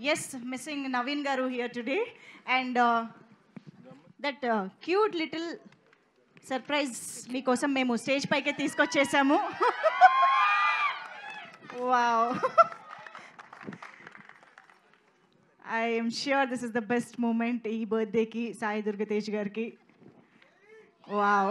Yes, missing Naveen Garu here today. And that cute little surprise మీకోసం మేము stage పైకి తీసుకొచ్చేసాము. Wow. I am sure this is the best moment ఈ బర్త్డేకి సాయి దుర్గతేజ్ గారికి. Wow.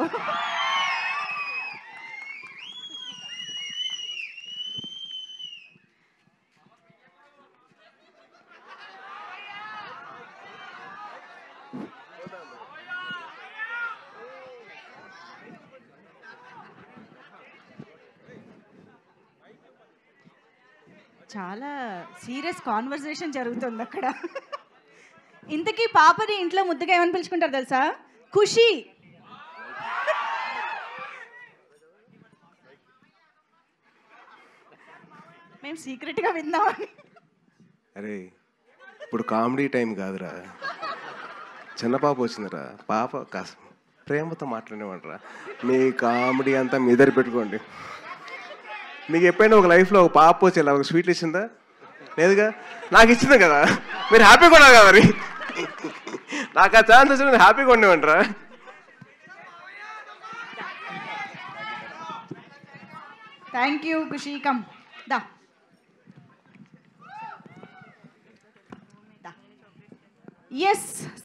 చాలా serious conversation జరుగుతుంది అక్కడ. ఇంతకీ పాపని ఇంట్లో ముద్దుగా ఏమని పిలుచుకుంటారు తెలుసా? ఖుషి. మేము సీక్రెట్గా విందామని. అరే ఇప్పుడు కామెడీ టైం కాదురా, చిన్న పాప వచ్చిందిరా, పాప కాస్త ప్రేమతో మాట్లాడేవాడరా. మీ కామెడీ అంతా మీ దగ్గర పెట్టుకోండి. మీకు ఎప్పుడైనా ఒక లైఫ్లో ఒక పాప వచ్చి ఇలా ఒక స్వీట్లు ఇచ్చిందా? లేదుగా. నాకు ఇచ్చింది కదా, మీరు హ్యాపీగా ఉన్నారు కదా. మరి నాకు ఆ ఛాన్స్ వచ్చి నేను హ్యాపీగా ఉండేవంటరా. Thank you Khushi. కమ్ దా. ఎస్,